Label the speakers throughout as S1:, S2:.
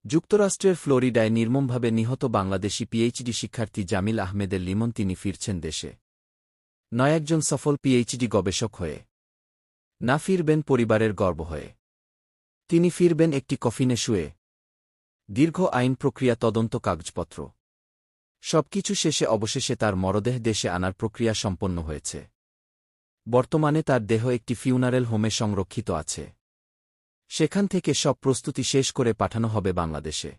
S1: যুক্তরাষ্ট্রের ফ্লোরিডায় নির্মমভাবে নিহত বাংলাদেশি পিএইচডি শিক্ষার্থী জামিল আহমেদের লিমন তিনি ফিরছেন দেশে। নয় একজন সফল পিএইচডি গবেষক হয়ে। না ফিরবেন পরিবারের গর্ব হয়ে। তিনি ফিরবেন একটি কফিনে শুয়ে। দীর্ঘ আইন প্রক্রিয়া, তদন্ত, কাগজপত্র সবকিছু শেষে অবশেষে তার মরদেহ দেশে আনার প্রক্রিয়া সম্পন্ন হয়েছে। বর্তমানে তার দেহ একটি ফিউনারেল হোমে সংরক্ষিত আছে। সেখান থেকে সব প্রস্তুতি শেষ করে পাঠানো হবে বাংলাদেশে।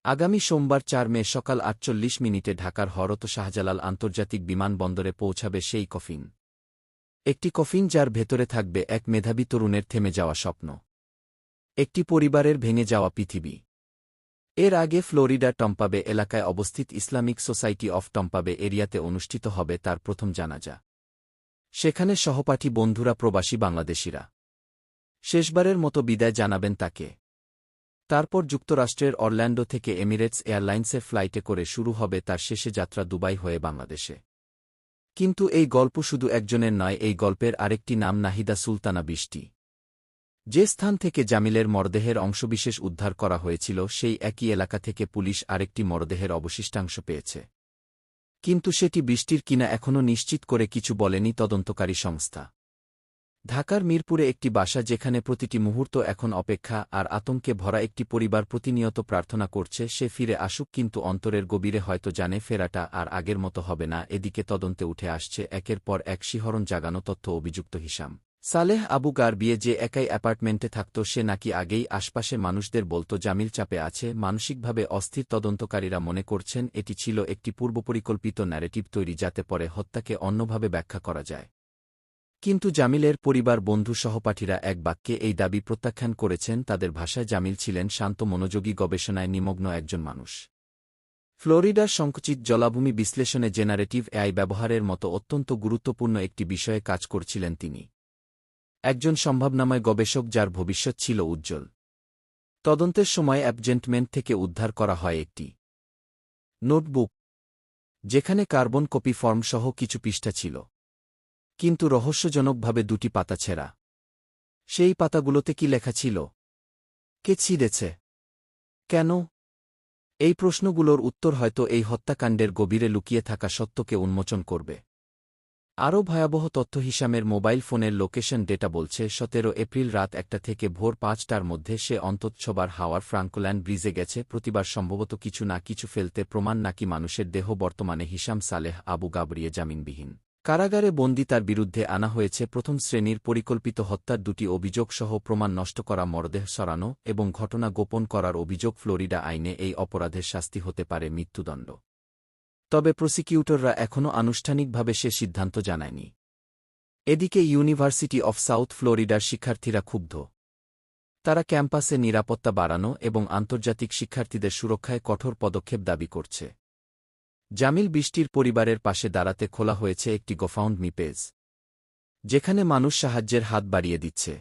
S1: আগামী সোমবার ৪ মে সকাল ৪৮ ঢাকার হযরত শাহজালাল আন্তর্জাতিক বিমানবন্দরে পৌঁছাবে সেই কফিন। একটি কফিন যার ভেতরে থাকবে এক মেধাবী তরুণের থেমে যাওয়া স্বপ্ন, একটি পরিবারের ভেঙে যাওয়া পৃথিবী। এর আগে ফ্লোরিডার টম্পা বে এলাকায় অবস্থিত ইসলামিক সোসাইটি অফ টম্পা বে এরিয়াতে অনুষ্ঠিত হবে তার প্রথম জানাজা। সেখানে সহপাঠী বন্ধুরা, প্রবাসী বাংলাদেশিরা শেষবারের মতো বিদায় জানাবেন তাকে। তারপর যুক্তরাষ্ট্রের অরল্যান্ডো থেকে এমিরেটস এয়ারলাইন্সের ফ্লাইটে করে শুরু হবে তার শেষে যাত্রা দুবাই হয়ে বাংলাদেশে। কিন্তু এই গল্প শুধু একজনের নয়, এই গল্পের আরেকটি নাম নাহিদা সুলতানা বৃষ্টি। যে স্থান থেকে জামিলের মরদেহের অংশবিশেষ উদ্ধার করা হয়েছিল সেই একই এলাকা থেকে পুলিশ আরেকটি মরদেহের অবশিষ্টাংশ পেয়েছে। কিন্তু সেটি বৃষ্টির কিনা এখনও নিশ্চিত করে কিছু বলেনি তদন্তকারী সংস্থা। ঢাকার মিরপুরে একটি বাসা, যেখানে প্রতিটি মুহূর্ত এখন অপেক্ষা আর আতঙ্কে ভরা একটি পরিবার প্রতিনিয়ত প্রার্থনা করছে সে ফিরে আসুক, কিন্তু অন্তরের গভীরে হয়তো জানে ফেরাটা আর আগের মতো হবে না। এদিকে তদন্তে উঠে আসছে একের পর এক শিহরণ জাগানো তথ্য। অভিযুক্ত হিশাম সালেহ আবু গার বিয়ে যে একাই অ্যাপার্টমেন্টে থাকত, সে নাকি আগেই আশপাশে মানুষদের বলত জামিল চাপে আছে, মানসিকভাবে অস্থির। তদন্তকারীরা মনে করছেন এটি ছিল একটি পূর্বপরিকল্পিত ন্যারেটিভ তৈরি, যাতে পরে হত্যাকে অন্যভাবে ব্যাখ্যা করা যায়। কিন্তু জামিলের পরিবার, বন্ধু, সহপাঠীরা এক বাক্যে এই দাবি প্রত্যাখ্যান করেছেন। তাদের ভাষায় জামিল ছিলেন শান্ত, মনোযোগী, গবেষণায় নিমগ্ন একজন মানুষ। ফ্লোরিডার সংকুচিত জলাভূমি বিশ্লেষণে জেনারেটিভ এআই ব্যবহারের মতো অত্যন্ত গুরুত্বপূর্ণ একটি বিষয়ে কাজ করছিলেন তিনি। একজন সম্ভাবনাময় গবেষক যার ভবিষ্যৎ ছিল উজ্জ্বল। তদন্তের সময় অ্যাপজেন্টমেন্ট থেকে উদ্ধার করা হয় একটি নোটবুক, যেখানে কার্বন কপি ফর্ম সহ কিছু পৃষ্ঠা ছিল, কিন্তু রহস্যজনকভাবে দুটি পাতা ছেঁড়া। সেই পাতাগুলোতে কি লেখা ছিল? কে ছিঁড়েছে? কেন? এই প্রশ্নগুলোর উত্তর হয়তো এই হত্যাকাণ্ডের গভীরে লুকিয়ে থাকা সত্যকে উন্মোচন করবে। আরও ভয়াবহ তথ্য, হিশামের মোবাইল ফোনের লোকেশন ডেটা বলছে ১৭ এপ্রিল রাত ১টা থেকে ভোর ৫টার মধ্যে সে অন্তত ৬বার হাওয়ার ফ্রাঙ্কল্যান্ড ব্রিজে গেছে, প্রতিবার সম্ভবত কিছু না কিছু ফেলতে। প্রমাণ নাকি মানুষের দেহ? বর্তমানে হিশাম সালেহ আবু গাবরিয়ে জামিনবিহীন কারাগারে বন্দী। তার বিরুদ্ধে আনা হয়েছে প্রথম শ্রেণীর পরিকল্পিত হত্যার ২টি অভিযোগ সহ প্রমাণ নষ্ট করা, মরদেহ সরানো এবং ঘটনা গোপন করার অভিযোগ। ফ্লোরিডা আইনে এই অপরাধের শাস্তি হতে পারে মৃত্যুদণ্ড। তবে প্রসিকিউটররা এখনও আনুষ্ঠানিকভাবে সে সিদ্ধান্ত জানায়নি। এদিকে ইউনিভার্সিটি অফ সাউথ ফ্লোরিডার শিক্ষার্থীরা ক্ষুব্ধ। তারা ক্যাম্পাসে নিরাপত্তা বাড়ানো এবং আন্তর্জাতিক শিক্ষার্থীদের সুরক্ষায় কঠোর পদক্ষেপ দাবি করছে। জামিল বৃষ্টির পরিবারের পাশে দাঁড়াতে খোলা হয়েছে একটি গোফাউন্ড মি পেজ, যেখানে মানুষ সাহায্যের হাত বাড়িয়ে দিচ্ছে।